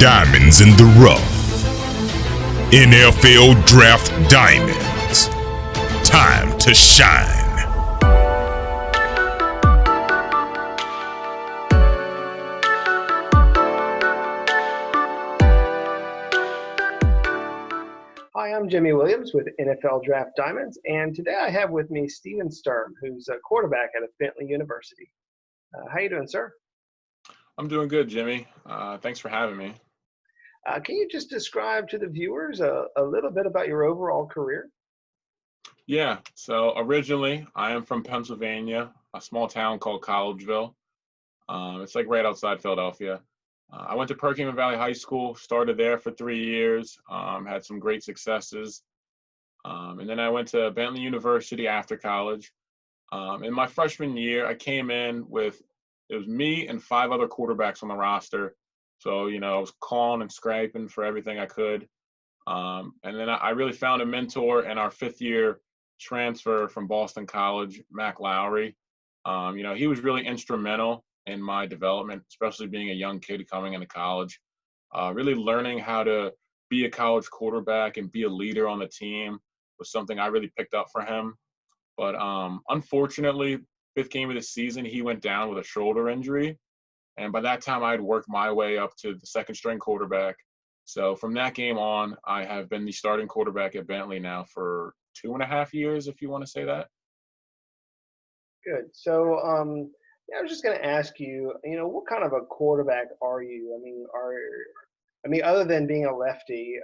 diamonds in the rough. NFL Draft Diamonds. Time to shine. Hi, I'm Jimmy Williams with NFL Draft Diamonds, and today I have with me Steven Sturm, who's a quarterback at Bentley University. How you doing, sir? I'm doing good, Jimmy. Thanks for having me. Can you just describe to the viewers a little bit about your overall career? Yeah, so originally I am from Pennsylvania, a small town called Collegeville. It's like right outside Philadelphia. I went to Perkins Valley High School, started there for 3 years, had some great successes. And then I went to Bentley University after college. In my freshman year, I came in with, it was me and 5 other quarterbacks on the roster. So, I was calling and scraping for everything I could. And then I really found a mentor in our 5th-year transfer from Boston College, Mac Lowry. He was really instrumental in my development, especially being a young kid coming into college. Really learning how to be a college quarterback and be a leader on the team was something I really picked up for him. But unfortunately, 5th game of the season, he went down with a shoulder injury. And by that time, I had worked my way up to the second-string quarterback. So from that game on, I have been the starting quarterback at Bentley now for 2.5 years, if you want to say that. Good. So, I was just going to ask you, what kind of a quarterback are you? Other than being a lefty,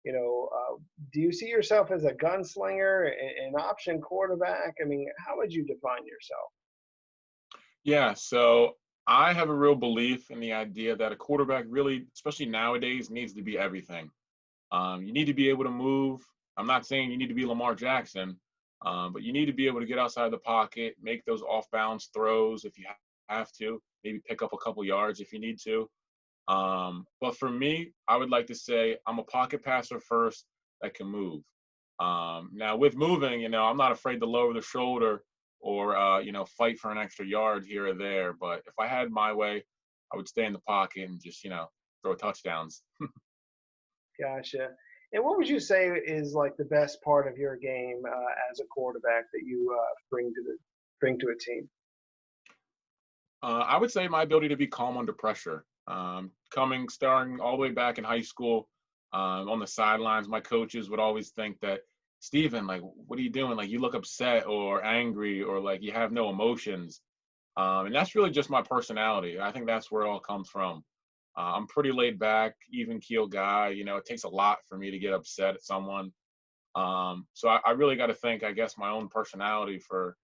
do you see yourself as a gunslinger, an option quarterback? How would you define yourself? Yeah, so I have a real belief in the idea that a quarterback really, especially nowadays, needs to be everything. You need to be able to move. I'm not saying you need to be Lamar Jackson, but you need to be able to get outside the pocket, make those off-balance throws if you have to, maybe pick up a couple yards if you need to. But for me, I would like to say I'm a pocket passer first that can move. Now, with moving, I'm not afraid to lower the shoulder or, fight for an extra yard here or there. But if I had my way, I would stay in the pocket and just, throw touchdowns. Gotcha. And what would you say is like the best part of your game as a quarterback that you bring to a team? I would say my ability to be calm under pressure. Starting all the way back in high school, on the sidelines, my coaches would always think that, Steven, like, what are you doing? Like, you look upset or angry or like you have no emotions. And that's really just my personality. I think that's where it all comes from. I'm pretty laid back, even keel guy. It takes a lot for me to get upset at someone. So I really got to thank, I guess, my own personality for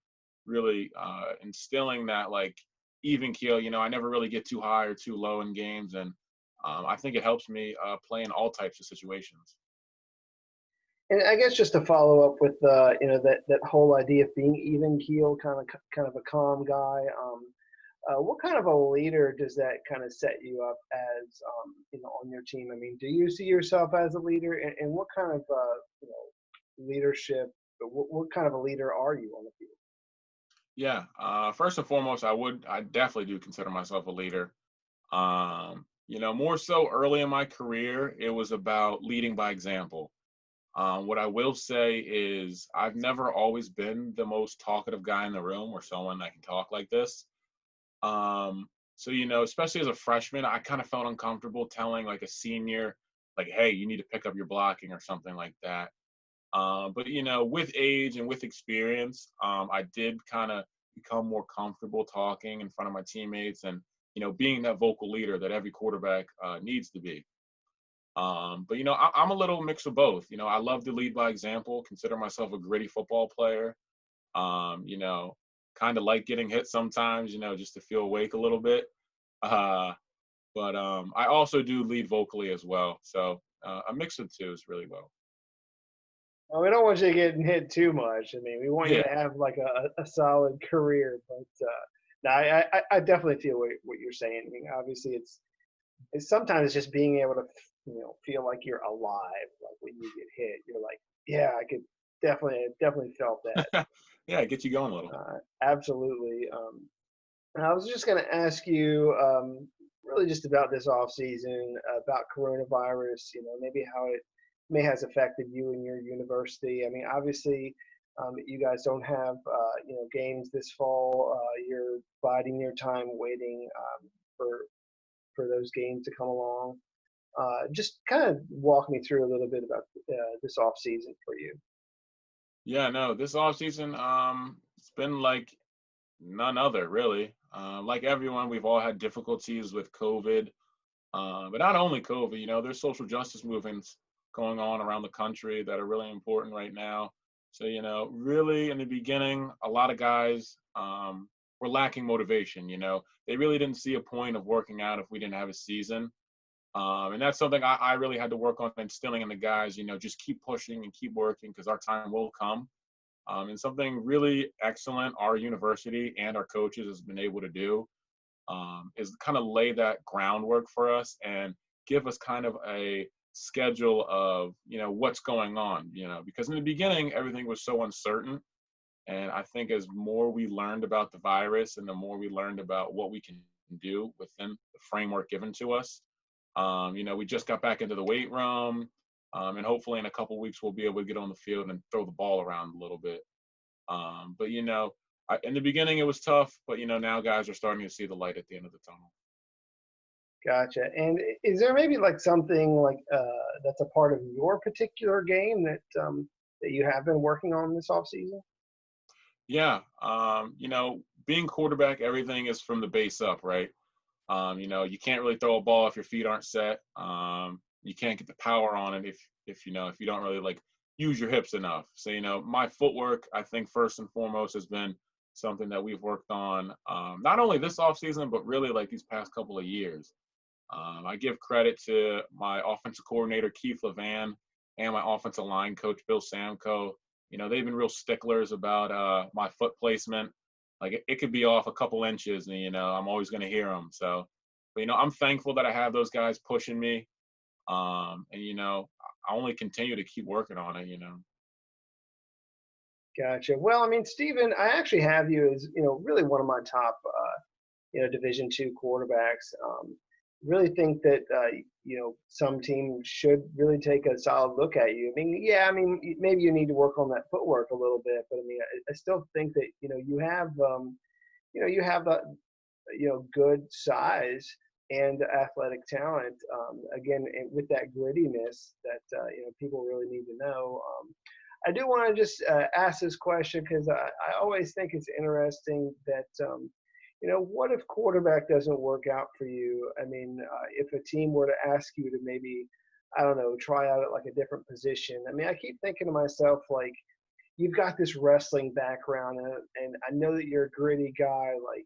really instilling that, like, even keel. I never really get too high or too low in games. And I think it helps me play in all types of situations. And I guess just to follow up with that whole idea of being even keel, kind of a calm guy. What kind of a leader does that kind of set you up as on your team? Do you see yourself as a leader, and what kind of leadership? What kind of a leader are you on the field? Yeah. First and foremost, I definitely do consider myself a leader. More so early in my career, it was about leading by example. What I will say is I've never always been the most talkative guy in the room or someone that can talk like this. So, especially as a freshman, I kind of felt uncomfortable telling like a senior, like, hey, you need to pick up your blocking or something like that. But, with age and with experience, I did kind of become more comfortable talking in front of my teammates and, being that vocal leader that every quarterback needs to be. I'm a little mix of both. I love to lead by example, consider myself a gritty football player. Um, you know, Kind of like getting hit sometimes, just to feel awake a little bit. Uh, but I also do lead vocally as well. So a mix of two is really well. Well, we don't want you getting hit too much. We want you Yeah. to have like a solid career. But no, I definitely feel what you're saying. Obviously, it's sometimes just being able to feel like you're alive. Like when you get hit, you're like, yeah, I could definitely felt that. Yeah, get you going a little. Absolutely. I was just going to ask you really just about this off season, about coronavirus, maybe how it may has affected you and your university. I mean, obviously, you guys don't have, games this fall. You're biding your time waiting for those games to come along. Just kind of walk me through a little bit about this off season for you. Yeah, no, this offseason, it's been like none other, really. Like everyone, we've all had difficulties with COVID, but not only COVID. There's social justice movements going on around the country that are really important right now. So, really in the beginning, a lot of guys were lacking motivation. They really didn't see a point of working out if we didn't have a season. And that's something I really had to work on instilling in the guys, just keep pushing and keep working because our time will come. And something really excellent our university and our coaches has been able to do is kind of lay that groundwork for us and give us kind of a schedule of, what's going on, because in the beginning, everything was so uncertain. And I think as more we learned about the virus and the more we learned about what we can do within the framework given to us, we just got back into the weight room, and hopefully in a couple weeks we'll be able to get on the field and throw the ball around a little bit. But in the beginning it was tough, but now guys are starting to see the light at the end of the tunnel. Gotcha. And is there maybe like something like that's a part of your particular game that you have been working on this off season? Yeah, being quarterback, everything is from the base up, right? You can't really throw a ball if your feet aren't set. You can't get the power on it if you don't really like use your hips enough. So, my footwork, I think first and foremost has been something that we've worked on, not only this offseason, but really like these past couple of years. I give credit to my offensive coordinator, Keith Levan, and my offensive line coach, Bill Samko. They've been real sticklers about my foot placement. Like it could be off a couple inches and, I'm always going to hear them. So, but, I'm thankful that I have those guys pushing me. And, I only continue to keep working on it. Gotcha. Well, I mean, Stephen, I actually have you as, really one of my top, Division two quarterbacks. Really think that, some teams should really take a solid look at you. I mean, yeah, maybe you need to work on that footwork a little bit, but I mean, I still think that, you have the, good size and athletic talent. Again, and with that grittiness that, people really need to know. I do want to just ask this question because I always think it's interesting that, what if quarterback doesn't work out for you? I mean, if a team were to ask you to maybe, I don't know, try out at like a different position. I mean, I keep thinking to myself, like, you've got this wrestling background, and I know that you're a gritty guy. Like,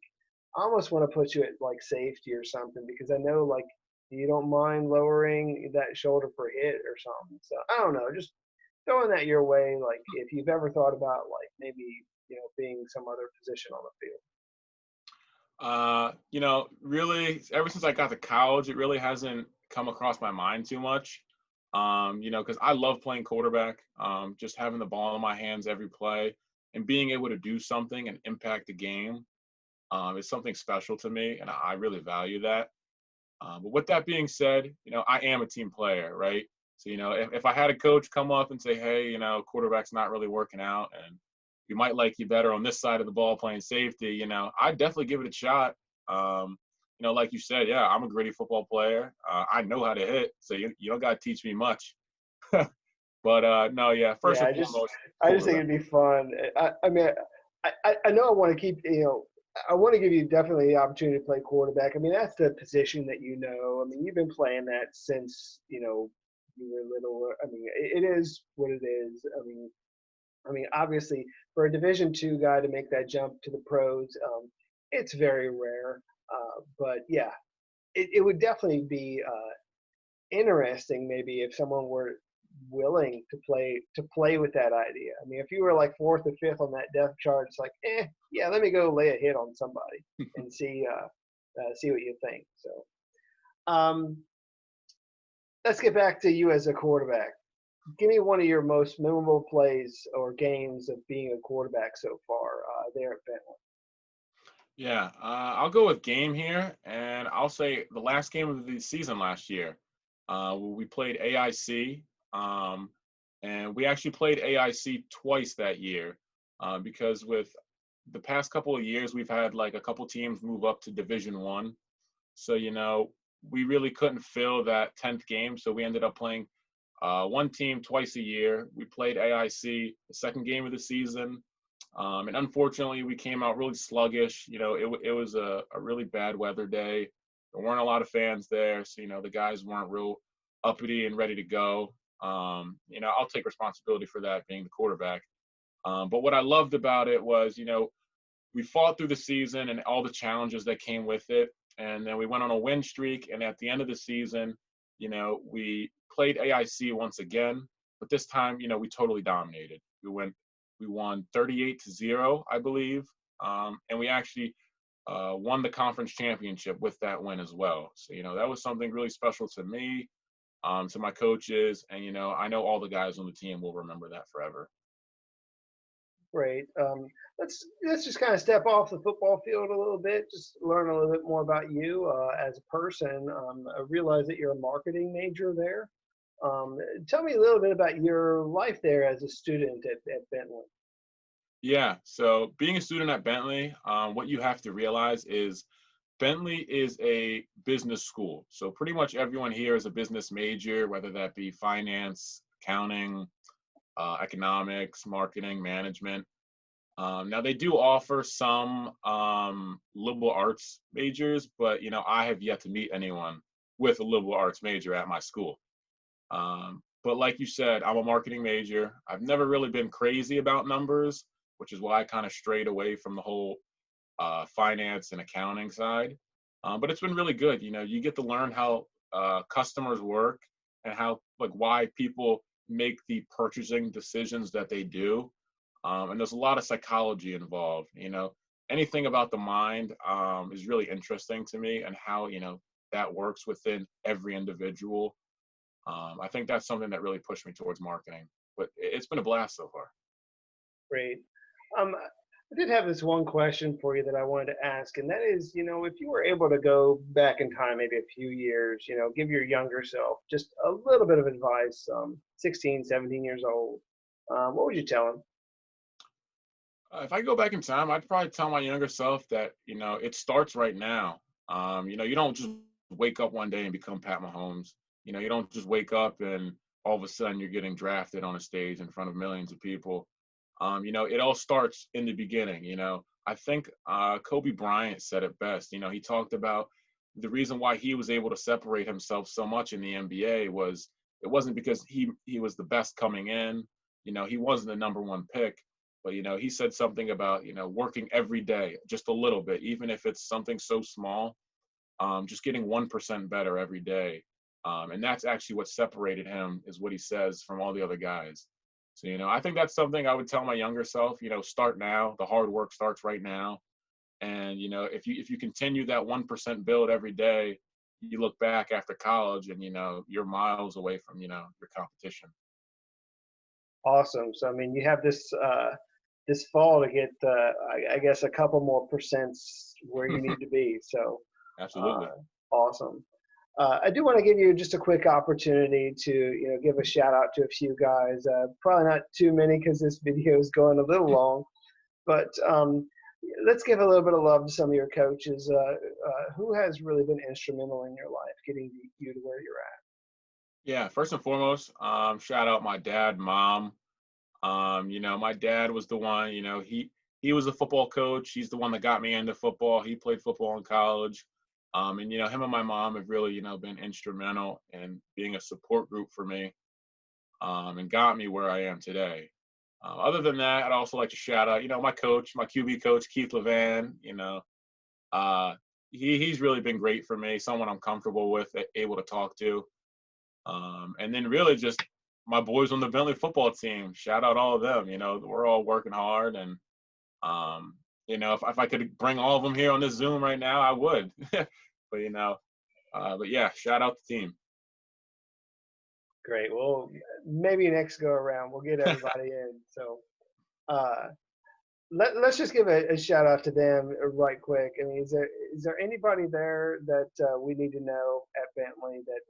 I almost want to put you at like safety or something because I know like you don't mind lowering that shoulder for hit or something. So I don't know, just throwing that your way. Like, if you've ever thought about like maybe being some other position on the field. Really, ever since I got to college, it really hasn't come across my mind too much. Because I love playing quarterback, just having the ball in my hands every play and being able to do something and impact the game is something special to me, and I really value that. But with that being said, I am a team player, right? So, if I had a coach come up and say, hey, quarterback's not really working out and we might like you better on this side of the ball playing safety, I'd definitely give it a shot. Like you said, yeah, I'm a gritty football player. I know how to hit, so you don't got to teach me much. But no, yeah, first Yeah, and foremost, I just think it'd be fun. I mean, I know I want to keep, I want to give you definitely the opportunity to play quarterback. I mean, that's the position that I mean, you've been playing that since, you were little. I mean, it is what it is. I mean, obviously, for a Division two guy to make that jump to the pros, it's very rare. But yeah, it would definitely be interesting maybe if someone were willing to play with that idea. I mean, if you were like fourth or fifth on that depth chart, it's like, yeah, let me go lay a hit on somebody and see what you think. So, let's get back to you as a quarterback. Give me one of your most memorable plays or games of being a quarterback so far there at Bentley. Yeah, I'll go with game here, and I'll say the last game of the season last year. We played AIC, um, and we actually played AIC twice that year, because with the past couple of years we've had like a couple teams move up to Division One, so we really couldn't fill that 10th game, so we ended up playing one team twice a year. We played AIC the second game of the season. And unfortunately, we came out really sluggish. It was a really bad weather day. There weren't a lot of fans there, so the guys weren't real uppity and ready to go. I'll take responsibility for that, being the quarterback. But what I loved about it was, we fought through the season and all the challenges that came with it, and then we went on a win streak. And at the end of the season, we played AIC once again, but this time, we totally dominated. We won 38-0, I believe, and we actually won the conference championship with that win as well. So that was something really special to me, to my coaches, and I know all the guys on the team will remember that forever. Great. Let's just kind of step off the football field a little bit, just learn a little bit more about you as a person. I realize that you're a marketing major there. Tell me a little bit about your life there as a student at Bentley. Yeah, so being a student at Bentley, what you have to realize is Bentley is a business school. So pretty much everyone here is a business major, whether that be finance, accounting, economics, marketing, management. Now they do offer some liberal arts majors, but I have yet to meet anyone with a liberal arts major at my school. But like you said, I'm a marketing major. I've never really been crazy about numbers, which is why I kind of strayed away from the whole finance and accounting side. But it's been really good. You get to learn how customers work and how, like, why people make the purchasing decisions that they do. And there's a lot of psychology involved. Anything about the mind is really interesting to me, and how that works within every individual. I think that's something that really pushed me towards marketing. But it's been a blast so far. Great. I did have this one question for you that I wanted to ask, and that is, if you were able to go back in time, maybe a few years, give your younger self just a little bit of advice, 16, 17 years old, what would you tell him? If I go back in time, I'd probably tell my younger self that it starts right now. You don't just wake up one day and become Pat Mahomes. You don't just wake up and all of a sudden you're getting drafted on a stage in front of millions of people. It all starts in the beginning. I think Kobe Bryant said it best. He talked about the reason why he was able to separate himself so much in the NBA was, it wasn't because he was the best coming in. He wasn't the number one pick, but he said something about working every day just a little bit, even if it's something so small, just getting 1% better every day. And that's actually what separated him, is what he says, from all the other guys. So, I think that's something I would tell my younger self. Start now. The hard work starts right now. And, if you continue that 1% build every day, you look back after college and, you're miles away from, your competition. Awesome. So, I mean, you have this fall to get, I guess, a couple more percents where you need to be. So, Absolutely. Awesome. I do want to give you just a quick opportunity to, give a shout out to a few guys. Probably not too many because this video is going a little long, but let's give a little bit of love to some of your coaches. Who has really been instrumental in your life, getting you to where you're at? Yeah. First and foremost, shout out my dad, mom. My dad was the one. He was a football coach. He's the one that got me into football. He played football in college. And him and my mom have really been instrumental in being a support group for me, and got me where I am today. Other than that, I'd also like to shout out my coach, my QB coach, Keith Levan. Uh, he's really been great for me. Someone I'm comfortable with, able to talk to. And then really just my boys on the Bentley football team. Shout out all of them. We're all working hard, and if I could bring all of them here on this Zoom right now, I would. But yeah, shout out the team. Great. Well, maybe next go around we'll get everybody in. So, uh, let's just give a shout out to them right quick. I mean, is there anybody there that we need to know at Bentley that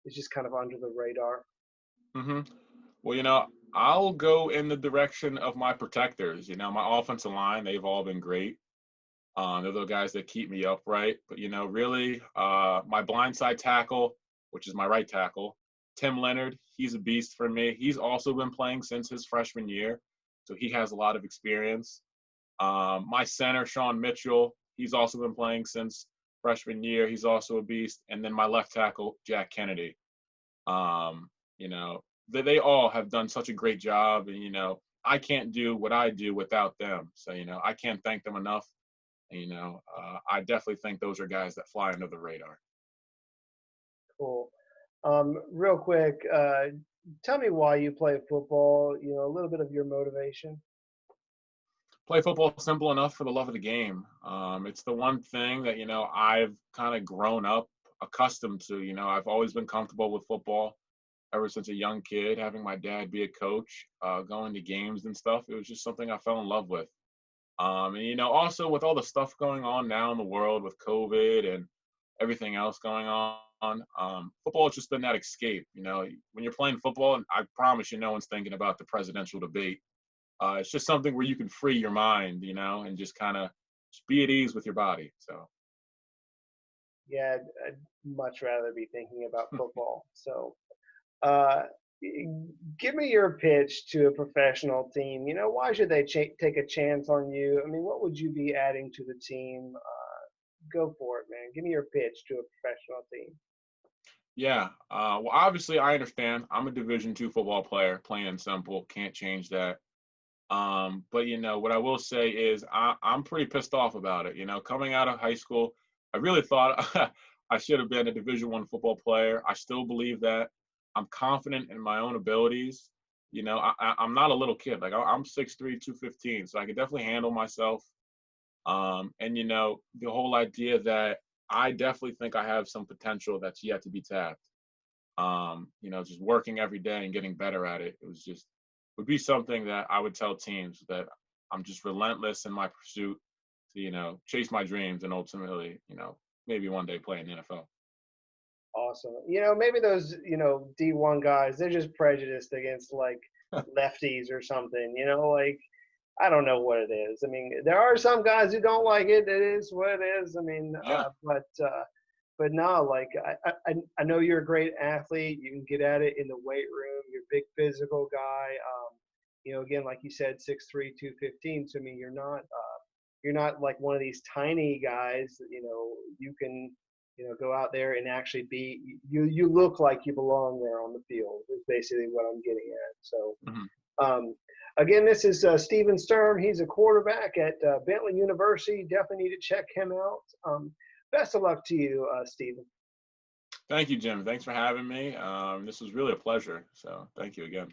is just kind of under the radar? hmm Well, I'll go in the direction of my protectors. My offensive line, they've all been great. They're the guys that keep me upright. But, really, my blindside tackle, which is my right tackle, Tim Leonard, he's a beast for me. He's also been playing since his freshman year, so he has a lot of experience. My center, Sean Mitchell, he's also been playing since freshman year. He's also a beast. And then my left tackle, Jack Kennedy. Um, you know, they all have done such a great job. And, I can't do what I do without them. So, I can't thank them enough. And, I definitely think those are guys that fly under the radar. Cool. Real quick, tell me why you play football. A little bit of your motivation. Play football simple enough for the love of the game. It's the one thing that, I've kind of grown up accustomed to. I've always been comfortable with football ever since a young kid, having my dad be a coach, going to games and stuff. It was just something I fell in love with. And, also with all the stuff going on now in the world with COVID and everything else going on, football has just been that escape. When you're playing football, and I promise you no one's thinking about the presidential debate. It's just something where you can free your mind, and just kind of be at ease with your body. So. Yeah, I'd much rather be thinking about football. So, uh, give me your pitch to a professional team. Why should they take a chance on you? I mean, what would you be adding to the team? Go for it, man. Give me your pitch to a professional team. Yeah. Well, obviously, I understand. I'm a Division II football player, plain and simple. Can't change that. But what I will say is I'm pretty pissed off about it. Coming out of high school, I really thought I should have been a Division I football player. I still believe that. I'm confident in my own abilities. I'm not a little kid. Like I'm 6'3", 215, so I can definitely handle myself. And the whole idea that I definitely think I have some potential that's yet to be tapped. Just working every day and getting better at it. Would be something that I would tell teams that I'm just relentless in my pursuit to, chase my dreams and ultimately, maybe one day play in the NFL. Awesome. Maybe those, D1 guys, they're just prejudiced against like lefties or something, like, I don't know what it is. I mean, there are some guys who don't like it. It is what it is. I mean, Yeah. But no, like I know you're a great athlete. You can get at it in the weight room. You're a big physical guy. Again, like you said, 6'3", 215. So I mean, you're not like one of these tiny guys. You can go out there and actually be. You look like you belong there on the field. Is basically what I'm getting at. So. Mm-hmm. Again, this is Steven Sturm. He's a quarterback at Bentley University. Definitely need to check him out. Best of luck to you, Steven. Thank you, Jim. Thanks for having me. This was really a pleasure. So thank you again.